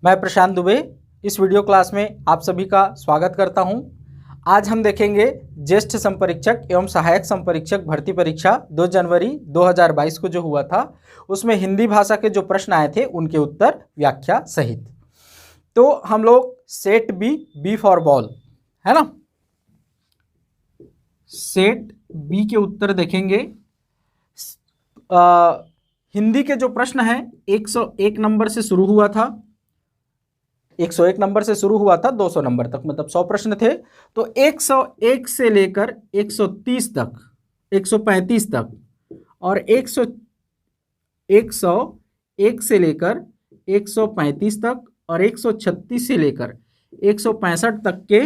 मैं प्रशांत दुबे इस video class में आप सभी का स्वागत करता हूं। आज हम देखेंगे ज्येष्ठ संपरीक्षक एवं सहायक संपरीक्षक भर्ती परीक्षा 2 जनवरी 2022 को जो हुआ था उसमें हिंदी भाषा के जो प्रश्न आए थे उनके उत्तर व्याख्या सहित। तो हम लोग सेट बी फॉर बॉल है ना, सेट बी के उत्तर देखेंगे। हिंदी के जो प्रश्न हैं 101 नंबर से शुरू हुआ था, 101 नंबर से शुरू हुआ था 200 नंबर तक, मतलब 100 प्रश्न थे। तो 101 से लेकर 130 तक, 135 तक और 101 से लेकर 135 तक और 136 से लेकर 165 तक के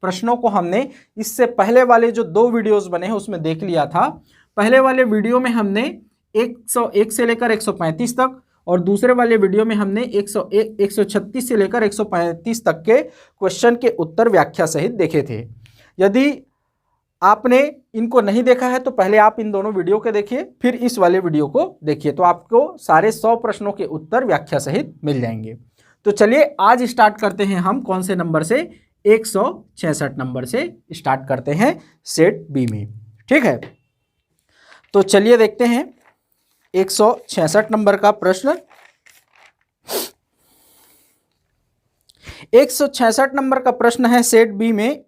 प्रश्नों को हमने इससे पहले वाले जो 2 वीडियोस बने हैं उसमें देख लिया था। पहले वाले वीडियो में हमने 101 से लेकर 135 तक और दूसरे वाले वीडियो में हमने 136 से लेकर 135 तक के क्वेश्चन के उत्तर व्याख्या सहित देखे थे। यदि आपने इनको नहीं देखा है तो पहले आप इन दोनों वीडियो को देखिए, फिर इस वाले वीडियो को देखिए, तो आपको सारे 100 प्रश्नों के उत्तर व्याख्या सहित मिल जाएंगे। तो चलिए आज स्टार्ट करते हैं हम कौन से नंबर से, 166 नंबर से स्टार्ट करते हैं सेट बी में। ठीक है, तो चलिए देखते हैं 166 नंबर का प्रश्न। 166 नंबर का प्रश्न है सेट बी में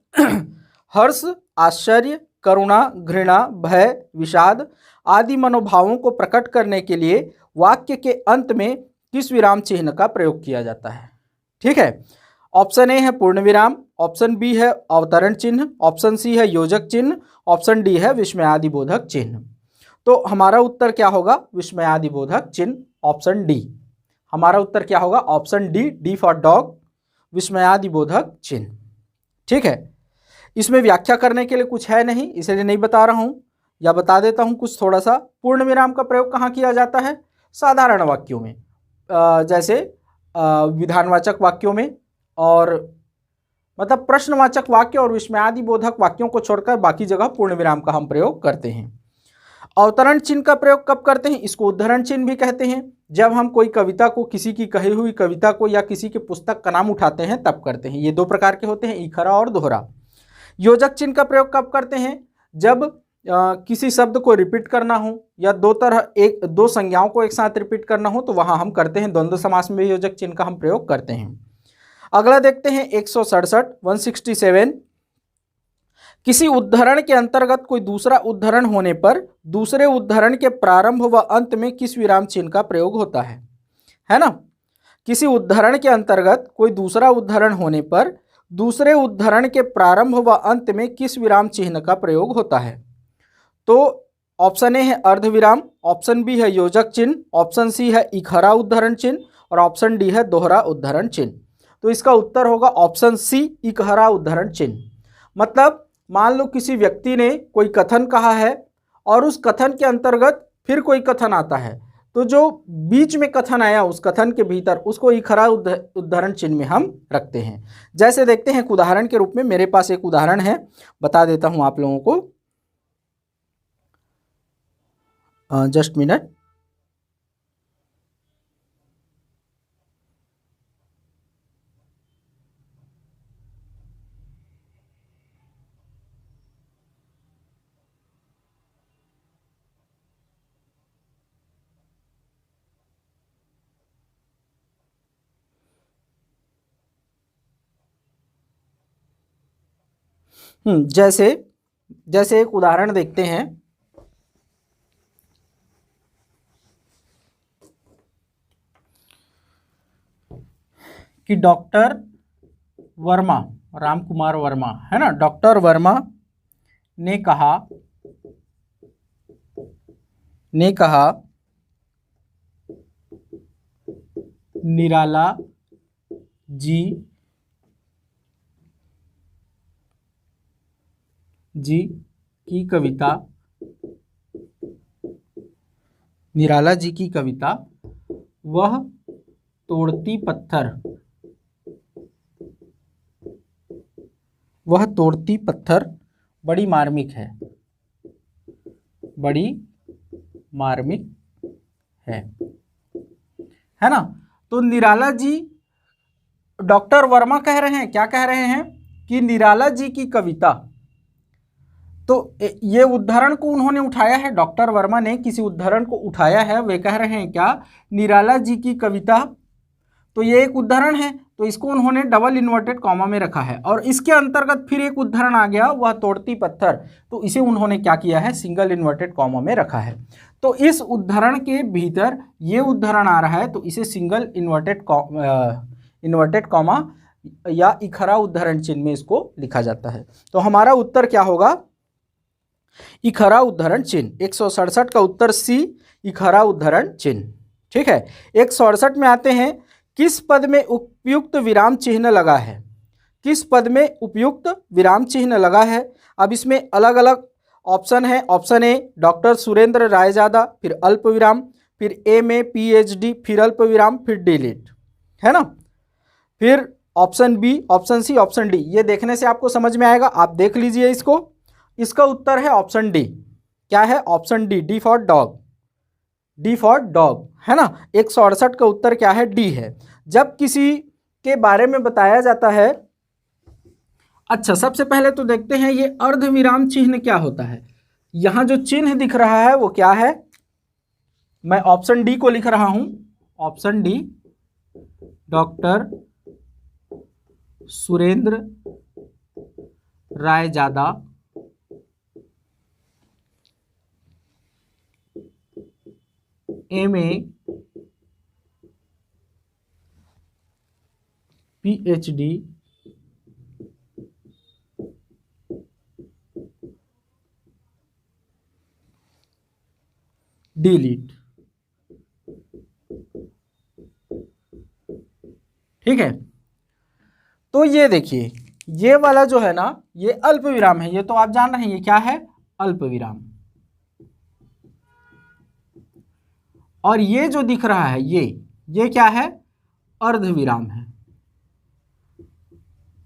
हर्ष, आश्चर्य, करुणा, घृणा, भय, विषाद आदि मनोभावों को प्रकट करने के लिए वाक्य के अंत में किस विराम चिन्ह का प्रयोग किया जाता है। ठीक है, ऑप्शन ए है पूर्ण विराम, ऑप्शन बी है अवतरण चिन्ह, ऑप्शन सी है योजक चिन्ह, ऑप्शन डी है विस्मयादिबोधक चिन्ह। तो हमारा उत्तर क्या होगा, विस्मयादिबोधक चिन्ह, ऑप्शन डी। हमारा उत्तर क्या होगा, option D, D for dog, विस्मयादिबोधक चिन्ह। ठीक है, इसमें व्याख्या करने के लिए कुछ है नहीं, इसलिए नहीं बता रहा हूं, या बता देता हूं कुछ थोड़ा सा। पूर्ण विराम का प्रयोग कहाँ किया जाता है, साधारण वाक्यों में, जैसे विधानवाचक वाक्यों में, और मतलब प्रश्नवाचक वाक्य और विस्मयादिबोधक वाक्यों को छोड़कर बाकी जगह पूर्ण विराम का हम प्रयोग करते हैं। अवतरण चिन्ह का प्रयोग कब करते हैं, इसको उद्धरण चिन्ह भी कहते हैं। जब हम कोई कविता को, किसी की कही हुई कविता को या किसी के पुस्तक का नाम उठाते हैं तब करते हैं। ये 2 प्रकार के होते हैं, इखरा और दोहरा। योजक चिन्ह का प्रयोग कब करते हैं, जब किसी शब्द को रिपीट करना हो या दो संज्ञाओं को एक साथ रिपीट करना हो तो वहां हम करते हैं। द्वंद्व समास में योजक चिन्ह का हम प्रयोग करते हैं। अगला देखते हैं 167 किसी उद्धरण के अंतर्गत कोई दूसरा उद्धरण होने पर दूसरे उद्धरण के प्रारंभ व अंत में किस विराम चिन्ह का प्रयोग होता है ना। किसी उद्धरण के अंतर्गत कोई दूसरा उद्धरण होने पर दूसरे उद्धरण के प्रारंभ व अंत में किस विराम चिन्ह का प्रयोग होता है। तो ऑप्शन ए है अर्धविराम, ऑप्शन बी है योजक चिन्ह, ऑप्शन सी है इखरा उद्धरण चिन्ह और ऑप्शन डी है दोहरा उद्धरण चिन्ह। तो इसका उत्तर होगा ऑप्शन सी, इखरा उद्धरण चिन्ह। मतलब मान लो किसी व्यक्ति ने कोई कथन कहा है और उस कथन के अंतर्गत फिर कोई कथन आता है, तो जो बीच में कथन आया उस कथन के भीतर उसको इखरा उद्धरण चिन्ह में हम रखते हैं। जैसे देखते हैं उदाहरण के रूप में, मेरे पास एक उदाहरण है, बता देता हूं आप लोगों को, जस्ट मिनट। जैसे एक उदाहरण देखते हैं कि डॉक्टर वर्मा, राम कुमार वर्मा है ना, डॉक्टर वर्मा ने कहा निराला जी की कविता, निराला जी की कविता वह तोड़ती पत्थर बड़ी मार्मिक है ना। तो निराला जी डॉक्टर वर्मा कह रहे हैं, क्या कह रहे हैं कि निराला जी की कविता, तो ये उदाहरण को उन्होंने उठाया है, डॉक्टर वर्मा ने किसी उदाहरण को उठाया है, वे कह रहे हैं क्या, निराला जी की कविता, तो ये एक उदाहरण है, तो इसको उन्होंने डबल इन्वर्टेड कॉमा में रखा है। और इसके अंतर्गत फिर एक उदाहरण आ गया, वह तोड़ती पत्थर, तो इसे उन्होंने क्या किया है, सिंगल इन्वर्टेड कॉमा में रखा है। तो इस उदाहरण के भीतर ये उदाहरण आ रहा है, तो इसे सिंगल इन्वर्टेड कॉमा या इखरा उदाहरण चिन्ह में इसको लिखा जाता है। तो हमारा उत्तर क्या होगा, इखरा उदाहरण चिन्ह। 167 का उत्तर सी, इखरा उदाहरण चिन्ह। ठीक है, 168 में आते हैं, किस पद में उपयुक्त विराम चिन्ह लगा है, किस पद में उपयुक्त विराम चिन्ह लगा है। अब इसमें अलग अलग ऑप्शन है। ऑप्शन ए डॉक्टर सुरेंद्र रायजादा, फिर अल्प विराम, फिर एमए पीएचडी, फिर अल्प विराम, फिर डिलीट, है ना। फिर option B, option C, option D, ये देखने से आपको समझ में आएगा, आप देख लीजिए इसको। इसका उत्तर है ऑप्शन डी। क्या है, option D, D for dog, D for dog, है ना। 168 का उत्तर क्या है, डी है। जब किसी के बारे में बताया जाता है, अच्छा सबसे पहले तो देखते हैं ये अर्धविराम चिन्ह क्या होता है। यहां जो चिन्ह दिख रहा है वो क्या है, मैं ऑप्शन डी को लिख रहा हूं, option D, doctor Surendra Raizada MA PhD delete. ठीक है, तो ये देखिए, ये वाला जो है ना, ये अल्प विराम है, ये तो आप जान रहे हैं, ये क्या है, अल्प विराम। और ये जो दिख रहा है ये क्या है, अर्धविराम है।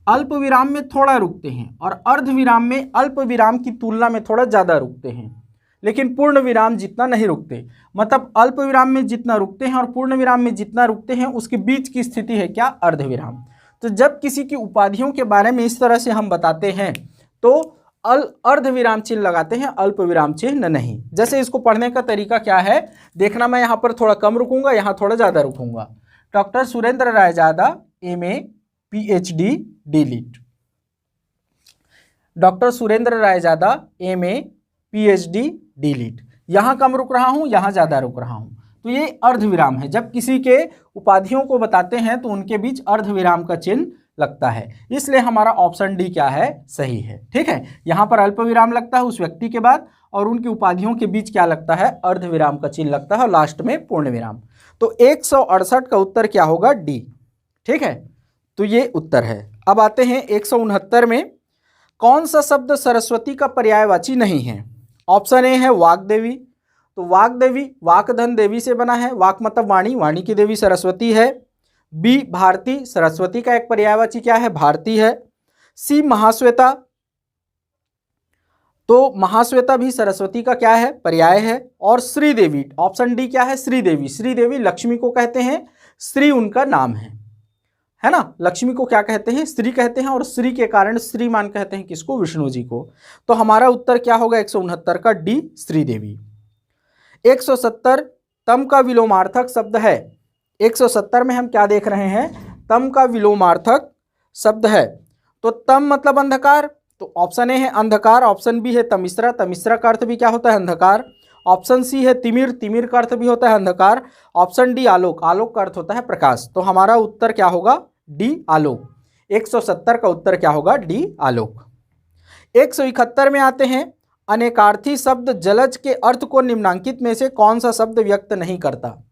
अल्प विराम में थोड़ा रुकते हैं और अर्धविराम में अल्प विराम की तुलना में थोड़ा ज़्यादा रुकते हैं, लेकिन पूर्ण विराम जितना नहीं रुकते। मतलब अल्प विराम में जितना रुकते हैं और पूर्ण विराम में जितना रुकते हैं, उसके बीच की स्थिति है क्या, अर्धविराम। तो जब किसी की उपाधियों के बारे में इस तरह से हम बताते हैं तो अर्धविराम चिन्ह लगाते हैं, अल्प विराम चिन्ह नहीं। जैसे इसको पढ़ने का तरीका क्या है देखना, मैं यहाँ पर थोड़ा कम रुकूंगा, यहाँ थोड़ा ज़्यादा रुकूंगा। Doctor Surendra Raizada MA PhD delete, doctor Surendra Raizada MA PhD delete. यहाँ कम रुक रहा हूँ, यहाँ ज़्यादा रुक रहा हूँ, तो ये अर्धविराम है। जब किसी के उपाधियों को बताते हैं तो उनके बीच अर्धविराम का चिन्ह लगता है, इसलिए हमारा ऑप्शन डी क्या है, सही है। ठीक है, यहाँ पर अल्प विराम लगता है उस व्यक्ति के बाद, और उनकी उपाधियों के बीच क्या लगता है, अर्धविराम का चिन्ह लगता है, और लास्ट में पूर्ण विराम। तो 168 का उत्तर क्या होगा, डी। ठीक है, तो ये उत्तर है। अब आते हैं 169 में, कौन सा शब्द सरस्वती का पर्यायवाची नहीं है। ऑप्शन ए है वाग्देवी, तो वाग्देवी वाकधन देवी से बना है, वाक मतलब वाणी, वाणी की देवी सरस्वती है। बी भारती, सरस्वती का एक पर्यायवाची क्या है, भारती है। सी महाश्वेता, तो महाश्वेता भी सरस्वती का क्या है, पर्याय है। और श्रीदेवी, ऑप्शन डी क्या है, श्रीदेवी, श्रीदेवी लक्ष्मी को कहते हैं, श्री उनका नाम है ना। लक्ष्मी को क्या कहते हैं, श्री कहते हैं, और श्री के कारण श्रीमान कहते हैं किसको, विष्णु जी को। तो हमारा उत्तर क्या होगा 169 का, डी श्रीदेवी। 170 तम का विलोमार्थक शब्द है। 170 में हम क्या देख रहे हैं, तम का विलोमार्थक शब्द है। तो तम मतलब अंधकार, तो ऑप्शन ए है अंधकार, ऑप्शन बी है तमिश्रा, तमिश्रा का अर्थ भी क्या होता है, अंधकार। ऑप्शन सी है तिमिर, तिमिर का अर्थ भी होता है अंधकार। ऑप्शन डी आलोक, आलोक का अर्थ होता है प्रकाश। तो हमारा उत्तर क्या होगा, डी आलोक। 170 का उत्तर क्या होगा, डी आलोक। 171 में आते हैं, अनेकार्थी शब्द जलज के अर्थ को निम्नांकित में से कौन सा शब्द व्यक्त नहीं करता।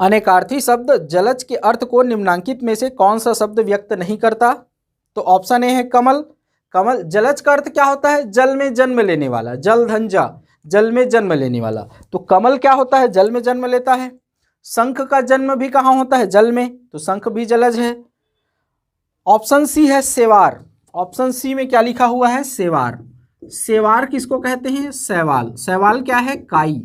अनेकार्थी शब्द जलज के अर्थ को निम्नांकित में से कौन सा शब्द व्यक्त नहीं करता। तो ऑप्शन ए है कमल, कमल जलज का अर्थ क्या होता है, जल में जन्म लेने वाला, जलधंजा, जल में जन्म लेने वाला। तो कमल क्या होता है, जल में जन्म लेता है। शंख का जन्म भी कहाँ होता है, जल में, तो शंख भी जलज है। ऑप्शन सी है सेवार, ऑप्शन सी में क्या लिखा हुआ है, सेवार। सेवार किसको कहते हैं, शैवाल, शैवाल क्या है, काई,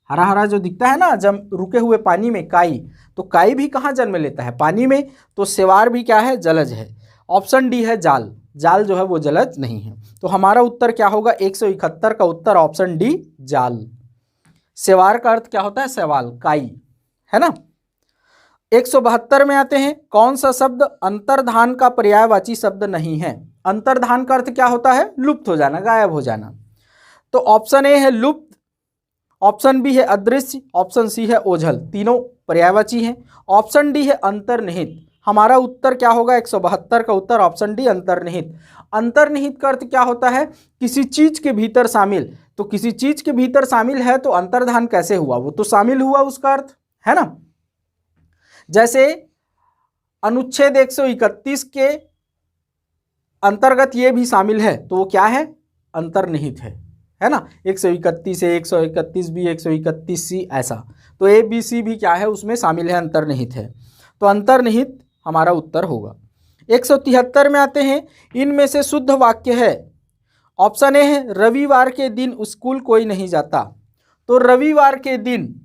हरा हरा जो दिखता है ना जब रुके हुए पानी में, काई। तो काई भी कहाँ जन्म लेता है? पानी में। तो शैवाल भी क्या है? जलज है। ऑप्शन डी है जाल। जाल जो है वो जलज नहीं है। तो हमारा उत्तर क्या होगा? 171 का उत्तर ऑप्शन डी जाल। शैवाल का अर्थ क्या होता है? शैवाल, काई, है ना। 172 में आते हैं, कौन सा शब्द अंतर्धान का पर्यायवाची शब्द नहीं है? अंतर्धान का अर्थ क्या होता है? लुप्त हो जाना, गायब हो जाना। तो ऑप्शन ए है लुप्त, ऑप्शन बी है अदृश्य, ऑप्शन सी है ओझल। तीनों पर्यायवाची हैं। ऑप्शन डी है अंतर्निहित। हमारा उत्तर क्या होगा? 172 का उत्तर ऑप्शन डी अंतर्निहित। अंतर्निहित का अर्थ क्या होता है? किसी चीज के भीतर शामिल। तो किसी चीज के भीतर शामिल है तो अंतर्धान कैसे हुआ? वो तो शामिल हुआ, उसका अर्थ है ना। जैसे अनुच्छेद 131 के अंतर्गत ये भी शामिल है, तो वो क्या है? अंतर्निहित है ना। 131 है, 131 बी, 131 सी, ऐसा। तो ए बी सी भी क्या है? उसमें शामिल है, अंतर्निहित है। तो अंतर्निहित हमारा उत्तर होगा। 173 में आते हैं, इनमें से शुद्ध वाक्य है। ऑप्शन ए है रविवार के दिन स्कूल कोई नहीं जाता। तो रविवार के दिन,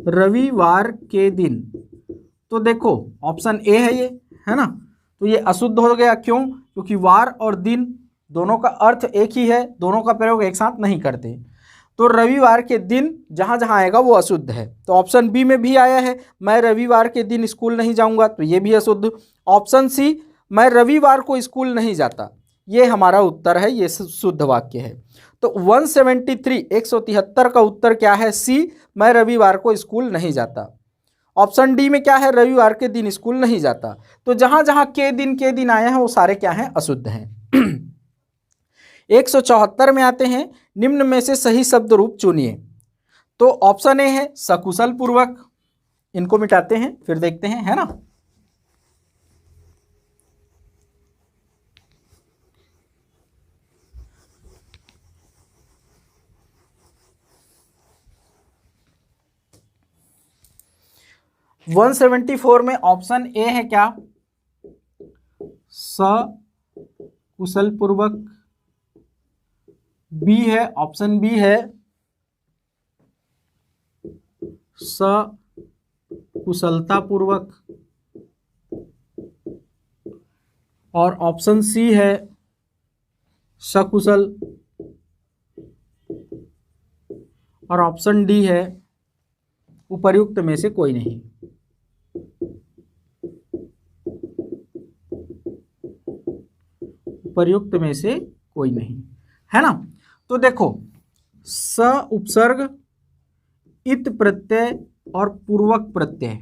रविवार के दिन, तो देखो ऑप्शन ए है ये, है ना। तो ये अशुद्ध हो गया, क्यों? क्योंकि वार और दिन दोनों का अर्थ एक ही है, दोनों का प्रयोग एक साथ नहीं करते। तो रविवार के दिन जहाँ जहाँ आएगा वो अशुद्ध है। तो ऑप्शन बी में भी आया है मैं रविवार के दिन स्कूल नहीं जाऊँगा, तो ये भी अशुद्ध। ऑप्शन सी मैं रविवार को स्कूल नहीं जाता, ये हमारा उत्तर है, ये शुद्ध वाक्य है। तो 173 173 का उत्तर क्या है? सी, मैं रविवार को स्कूल नहीं जाता। ऑप्शन डी में क्या है? रविवार के दिन स्कूल नहीं जाता। तो जहां जहां के दिन आए हैं वो सारे क्या हैं? अशुद्ध हैं। 174 में आते हैं, निम्न में से सही शब्द रूप चुनिए। तो ऑप्शन ए है सकुशल पूर्वक, इनको मिटाते हैं फिर देखते हैं, है ना। वन 174 में ऑप्शन ए है क्या? सकुशल पूर्वक। बी है, ऑप्शन बी है सकुशलता पूर्वक। और ऑप्शन सी है सकुशल। और ऑप्शन डी है उपर्युक्त में से कोई नहीं। उपर्युक्त में से कोई नहीं, है ना। तो देखो स उपसर्ग, इत प्रत्यय और पूर्वक प्रत्यय,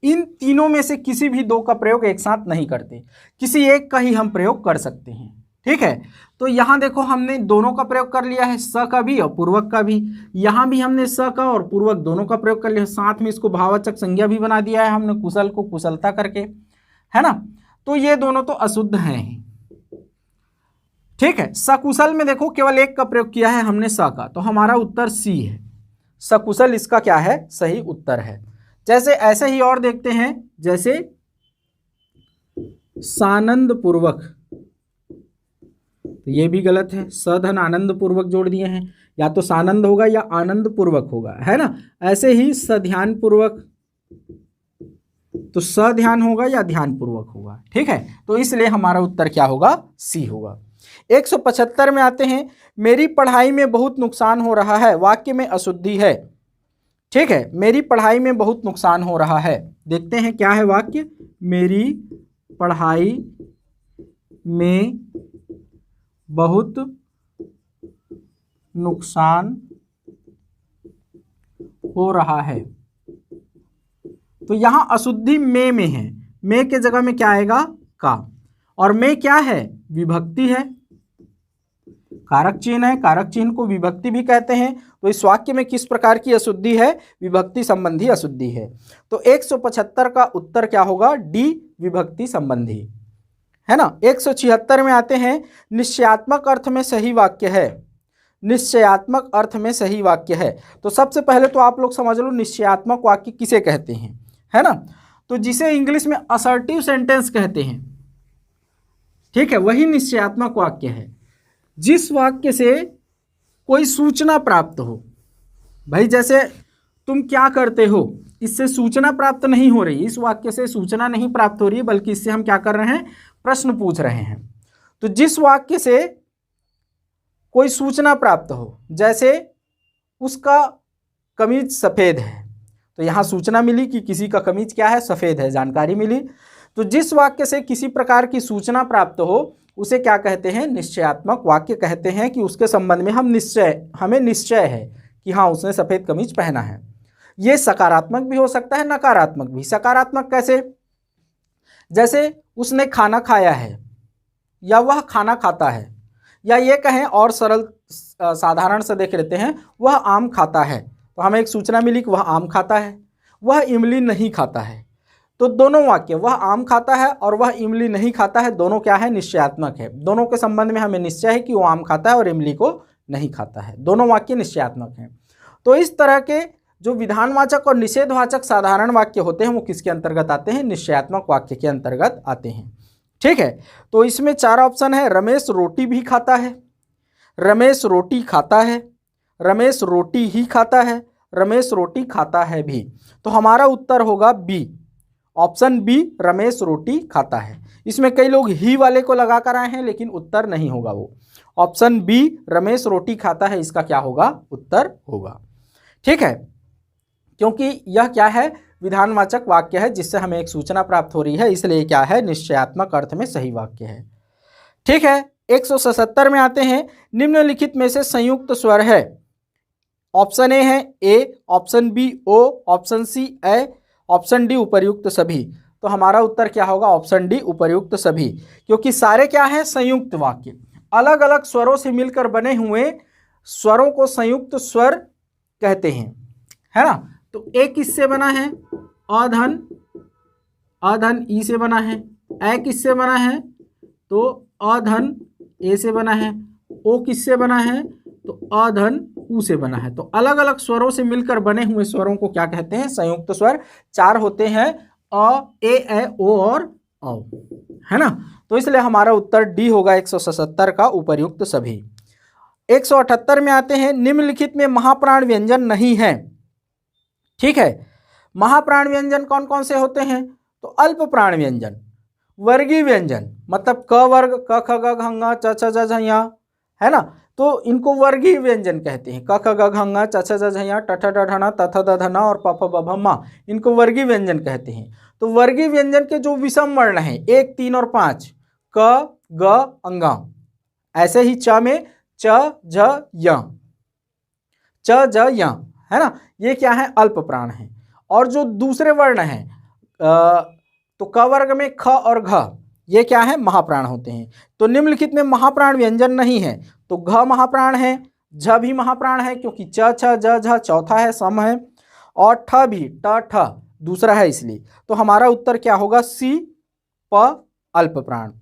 इन तीनों में से किसी भी दो का प्रयोग एक साथ नहीं करते, किसी एक का ही हम प्रयोग कर सकते हैं। ठीक है, तो यहां देखो हमने दोनों का प्रयोग कर लिया है, स का भी और पूर्वक का भी। यहां भी हमने स का और पूर्वक दोनों का प्रयोग कर लिया, साथ में इसको भाववाचक संज्ञा भी बना दिया है हमने, कुशल को कुशलता करके, है ना। तो ये दोनों तो अशुद्ध हैं। ठीक है, सकुशल में देखो केवल एक का प्रयोग किया है हमने, स का, तो हमारा उत्तर सी है, सकुशल इसका क्या है? सही उत्तर है। जैसे ऐसे ही और देखते हैं, जैसे सानंद पूर्वक, तो ये भी गलत है, सधन आनंद पूर्वक जोड़ दिए हैं, या तो सानंद होगा या आनंद पूर्वक होगा, है ना। ऐसे ही सध्यान पूर्वक, तो सध्यान होगा या ध्यान पूर्वक होगा। ठीक है, तो इसलिए हमारा उत्तर क्या होगा? सी होगा। 175 में आते हैं, मेरी पढ़ाई में बहुत नुकसान हो रहा है, वाक्य में अशुद्धि है। ठीक है, मेरी पढ़ाई में बहुत नुकसान हो रहा है, देखते हैं क्या है वाक्य। मेरी पढ़ाई में बहुत नुकसान हो रहा है, तो यहां अशुद्धि में है, में के जगह में क्या आएगा? का। और में क्या है? विभक्ति है, कारक चिन्ह है, कारक चिन्ह को विभक्ति भी कहते हैं। तो इस वाक्य में किस प्रकार की अशुद्धि है? विभक्ति संबंधी अशुद्धि है। तो 175 का उत्तर क्या होगा? डी, विभक्ति संबंधी, है ना। 176 में आते हैं, निश्चयात्मक अर्थ में सही वाक्य है। निश्चयात्मक अर्थ में सही वाक्य है, तो सबसे पहले तो आप लोग समझ लो निश्चयात्मक वाक्य किसे कहते हैं, है ना। तो जिसे इंग्लिश में असर्टिव सेंटेंस कहते हैं, ठीक है, वही निश्चयात्मक वाक्य है। जिस वाक्य से कोई सूचना प्राप्त हो, भाई जैसे तुम क्या करते हो, इससे सूचना प्राप्त नहीं हो रही, इस वाक्य से सूचना नहीं प्राप्त हो रही है, बल्कि इससे हम क्या कर रहे हैं, प्रश्न पूछ रहे हैं। तो जिस वाक्य से कोई सूचना प्राप्त हो, जैसे उसका कमीज सफेद है, तो यहां सूचना मिली कि किसी का कमीज क्या है, सफेद है, जानकारी मिली। तो जिस वाक्य से किसी प्रकार की सूचना प्राप्त हो उसे क्या कहते हैं, निश्चयात्मक वाक्य कहते हैं, कि उसके संबंध में हमें निश्चय है कि हाँ उसने सफेद कमीज पहना है। यह सकारात्मक भी हो सकता है, नकारात्मक भी। सकारात्मक कैसे, जैसे उसने खाना खाया है, या वह खाना खाता है, या ये कहें और सरल साधारण से देख लेते हैं, वह आम खाता है, तो हमें एक सूचना मिली कि वह आम खाता है, वह इमली नहीं खाता है। तो दोनों वाक्य, वह आम खाता है और वह इमली नहीं खाता है, दोनों क्या है, निश्चयात्मक है। दोनों के संबंध में हमें निश्चय है कि वो आम खाता है और इमली को नहीं खाता है, दोनों वाक्य निश्चयात्मक हैं। तो इस तरह के जो विधानवाचक और निषेधवाचक साधारण वाक्य होते हैं वो किसके अंतर्गत आते हैं, निश्चयात्मक वाक्य के अंतर्गत आते हैं। ठीक है, तो इसमें 4 ऑप्शन है। रमेश रोटी भी खाता है, रमेश रोटी खाता है, रमेश रोटी ही खाता है, रमेश रोटी खाता है भी। तो हमारा उत्तर होगा बी, ऑप्शन बी, रमेश रोटी खाता है। इसमें कई लोग ही वाले को लगा कर आए हैं, लेकिन उत्तर नहीं होगा वो। ऑप्शन बी, रमेश रोटी खाता है, इसका क्या होगा, उत्तर होगा। ठीक है, क्योंकि यह क्या है, विधानवाचक वाक्य है जिससे हमें एक सूचना प्राप्त हो रही है, इसलिए क्या है, निश्चयात्मक अर्थ में सही वाक्य है। ठीक है, 177 में आते हैं। निम्नलिखित में से संयुक्त स्वर है। ऑप्शन ए है A, option B O, option C A, option D उपर्युक्त सभी। तो हमारा उत्तर क्या होगा, ऑप्शन डी उपर्युक्त सभी, क्योंकि सारे क्या हैं, संयुक्त वाक्य, अलग अलग स्वरों से मिलकर बने हुए स्वरों को संयुक्त स्वर कहते हैं, है ना। तो ए किससे बना है, अधन, अधन ई से बना है। ए किससे बना है, तो अधन ए से बना है। ओ किससे बना है, तो अधन ऊ से बना है। तो अलग अलग स्वरों से मिलकर बने हुए स्वरों को क्या कहते हैं, संयुक्त स्वर। 4 होते हैं, अ, ए ओ और औ, है ना। तो इसलिए हमारा उत्तर डी होगा 177 का, उपर्युक्त सभी। 178 में आते हैं। निम्नलिखित में महाप्राण व्यंजन नहीं है। ठीक है, महाप्राण व्यंजन कौन कौन से होते हैं, तो अल्प प्राण व्यंजन, वर्गीय व्यंजन, मतलब क वर्ग, क ख ग घ ङ च छ ज झ ञ, है ना। तो इनको वर्गीय व्यंजन कहते हैं। क ख ग घ ङ च छ ज झ ञ ट ठ ड ढ न त थ द ध न और प फ ब भ म, इनको वर्गीय व्यंजन कहते हैं। तो वर्गीय व्यंजन के जो विषम वर्ण हैं 1, 3 और 5, क ग अंग, ऐसे ही च में च झ य, च ज य, है ना, ये क्या है, अल्प प्राण है। और जो दूसरे वर्ण हैं, तो क वर्ग में ख और घ, ये क्या है, महाप्राण होते हैं। तो निम्नलिखित में महाप्राण व्यंजन नहीं है, तो घ महाप्राण है, झ भी महाप्राण है, क्योंकि च छ ज झ चौथा है, सम है, और ठ भी, ट ठ दूसरा है, इसलिए। तो हमारा उत्तर क्या होगा, सी, प अल्प प्राण।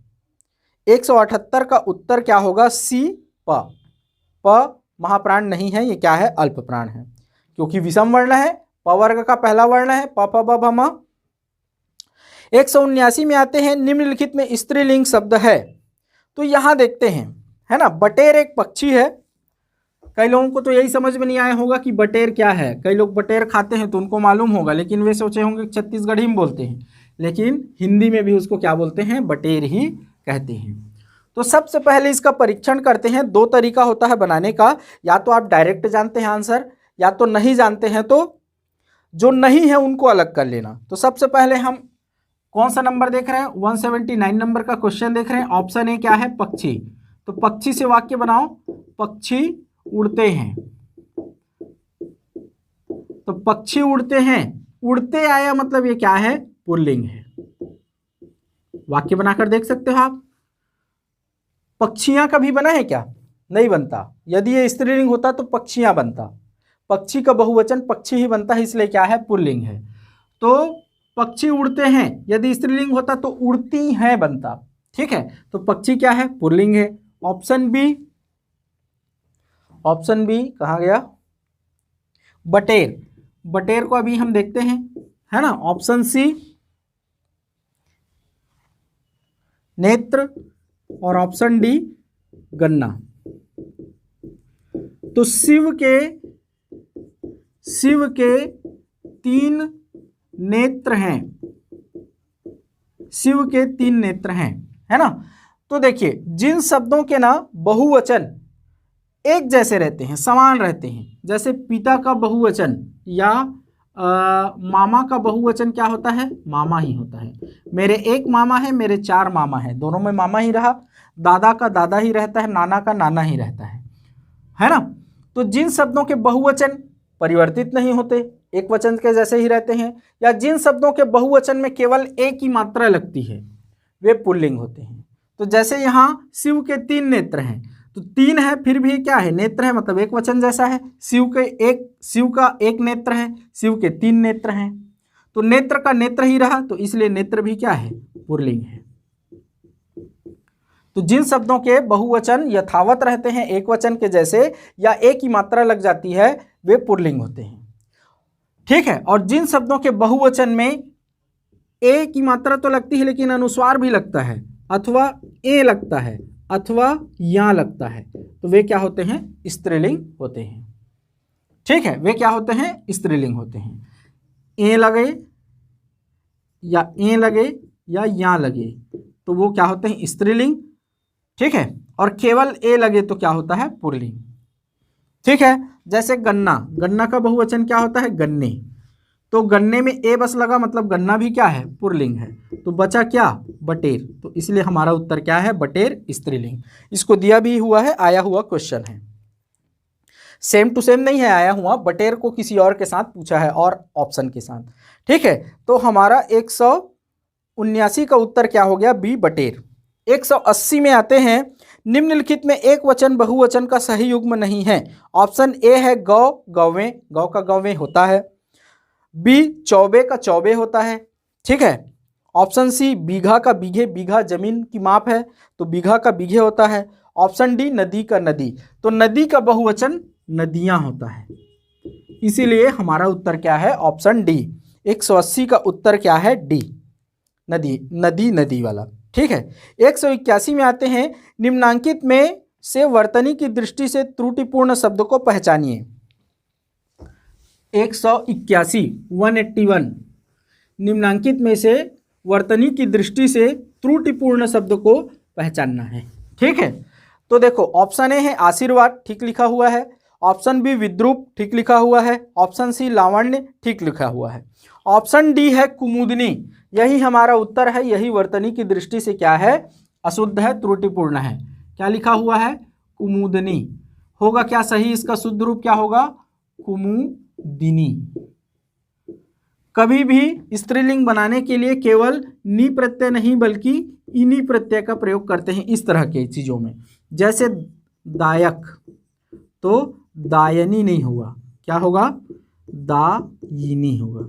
178 का उत्तर क्या होगा, सी, प। प महाप्राण नहीं है, ये क्या है, अल्प प्राण है, क्योंकि विषम वर्ण है, प वर्ग का पहला वर्ण है, प फ ब भ म। 179 में आते हैं। निम्नलिखित में स्त्रीलिंग शब्द है। तो यहां देखते हैं, है ना, बटेर एक पक्षी है। कई लोगों को तो यही समझ में नहीं आया होगा कि बटेर क्या है। कई लोग बटेर खाते हैं तो उनको मालूम होगा, लेकिन वे सोचे होंगे छत्तीसगढ़ी में बोलते हैं, लेकिन हिंदी में भी उसको क्या बोलते हैं, बटेर ही कहते हैं। तो सबसे पहले इसका परीक्षण करते हैं। 2 तरीका होता है बनाने का, या तो आप डायरेक्ट जानते हैं आंसर, या तो नहीं जानते हैं तो जो नहीं है उनको अलग कर लेना। तो सबसे पहले हम कौन सा नंबर देख रहे हैं, 179 नंबर का क्वेश्चन देख रहे हैं। ऑप्शन ए क्या है, पक्षी। तो पक्षी से वाक्य बनाओ, पक्षी उड़ते हैं। तो पक्षी उड़ते हैं, उड़ते आया मतलब ये क्या है, पुल्लिंग है। वाक्य बनाकर देख सकते हो आप। पक्षियां कभी बना है क्या, नहीं बनता। यदि ये स्त्रीलिंग होता तो पक्षियां बनता, पक्षी का बहुवचन पक्षी ही बनता है, इसलिए क्या है, पुल्लिंग है। तो पक्षी उड़ते हैं, यदि स्त्रीलिंग होता तो उड़ती हैं बनता। ठीक है, तो पक्षी क्या है, पुल्लिंग है। ऑप्शन बी, ऑप्शन बी कहाँ गया, बटेर। बटेर को अभी हम देखते हैं, है ना। ऑप्शन सी, नेत्र, और ऑप्शन डी, गन्ना। तो शिव के शिव के 3 नेत्र हैं। शिव के 3 नेत्र हैं, है ना। तो देखिए, जिन शब्दों के ना बहुवचन एक जैसे रहते हैं, समान रहते हैं, जैसे पिता का बहुवचन या मामा का बहुवचन क्या होता है? मामा ही होता है। मेरे एक मामा है, मेरे 4 मामा है, दोनों में मामा ही रहा। दादा का दादा ही रहता है, नाना का नाना ही रहता है ना। तो जिन शब्दों के बहुवचन परिवर्तित नहीं होते, एक वचन के जैसे ही रहते हैं, या जिन शब्दों के बहुवचन में केवल एक ही मात्रा लगती है, वे पुल्लिंग होते हैं। तो जैसे यहाँ शिव के 3 नेत्र हैं, तो 3 है फिर भी क्या है? नेत्र है, मतलब एक वचन जैसा है। शिव का एक नेत्र है, शिव के 3 नेत्र हैं, तो नेत्र का नेत्र ही रहा, तो इसलिए नेत्र भी क्या है? पुल्लिंग है। तो जिन शब्दों के बहुवचन यथावत रहते हैं, एक वचन के जैसे, या एक ही मात्रा लग जाती है, वे पुल्लिंग होते हैं। ठीक है। और जिन शब्दों के बहुवचन में एक ही मात्रा तो लगती है लेकिन अनुस्वार भी लगता है, अथवा ए लगता है, अथवा या लगता है, तो वे क्या होते हैं? स्त्रीलिंग होते हैं। ठीक है, वे क्या होते हैं? स्त्रीलिंग होते हैं। ए लगे या या लगे तो वो क्या होते हैं? स्त्रीलिंग। ठीक है। और केवल ए लगे तो क्या होता है? पुल्लिंग। ठीक है। जैसे गन्ना का बहुवचन क्या होता है? गन्ने। तो गन्ने में ए बस लगा, मतलब गन्ना भी क्या है? पुल्लिंग है। तो बचा क्या? बटेर। तो इसलिए हमारा उत्तर क्या है? बटेर स्त्रीलिंग। इसको दिया भी हुआ है, आया हुआ क्वेश्चन है। सेम टू सेम नहीं है आया हुआ, बटेर को किसी और के साथ पूछा है और ऑप्शन के साथ। ठीक है। तो हमारा 179 का उत्तर क्या हो गया? बी, बटेर। 180 में आते हैं। निम्नलिखित में एक वचन बहुवचन का सही युग्म नहीं है। ऑप्शन ए है गौ, गौवें, गौ का गौवें होता है। बी, चौबे का चौबे होता है। ठीक है। ऑप्शन सी, बीघा का बीघे, बीघा जमीन की माप है तो बीघा का बीघे होता है। ऑप्शन डी, नदी का नदी, तो नदी का बहुवचन नदियां होता है। इसीलिए हमारा उत्तर क्या है? Option D. 180 का उत्तर क्या है? डी, नदी वाला। ठीक है। 181 में आते हैं। निम्नांकित में से वर्तनी की दृष्टि से त्रुटिपूर्ण शब्द को पहचानिए। 181 निम्नांकित में से वर्तनी की दृष्टि से त्रुटिपूर्ण शब्द को पहचानना है। ठीक है। तो देखो, ऑप्शन ए है आशीर्वाद, ठीक लिखा हुआ है। ऑप्शन बी विद्रूप, ठीक लिखा हुआ है। ऑप्शन सी लावण्य, ठीक लिखा हुआ है। ऑप्शन डी है कुमुदनी, यही हमारा उत्तर है। यही वर्तनी की दृष्टि से क्या है? अशुद्ध है, त्रुटिपूर्ण है। क्या लिखा हुआ है? कुमुदनी। होगा क्या सही? इसका शुद्ध रूप क्या होगा? कुमुदिनी। कभी भी स्त्रीलिंग बनाने के लिए केवल नी प्रत्यय नहीं बल्कि इनी प्रत्यय का प्रयोग करते हैं इस तरह के चीजों में। जैसे दायक, तो दायनी नहीं होगा, क्या होगा? दायिनी होगा।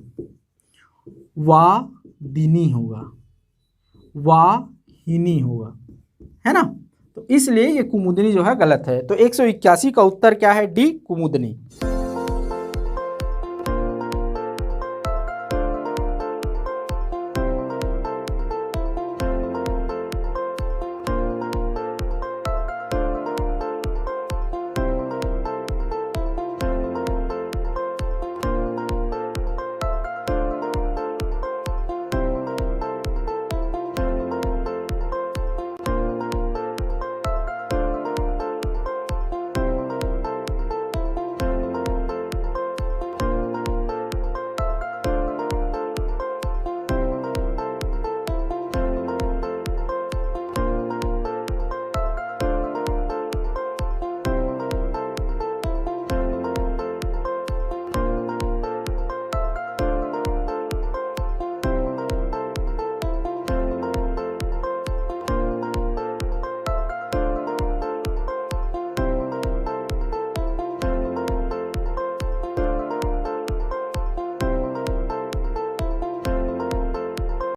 वादिनी होगा, वाहिनी होगा, है ना। तो इसलिए ये कुमुदनी जो है गलत है। तो 181 का उत्तर क्या है? डी, कुमुदनी।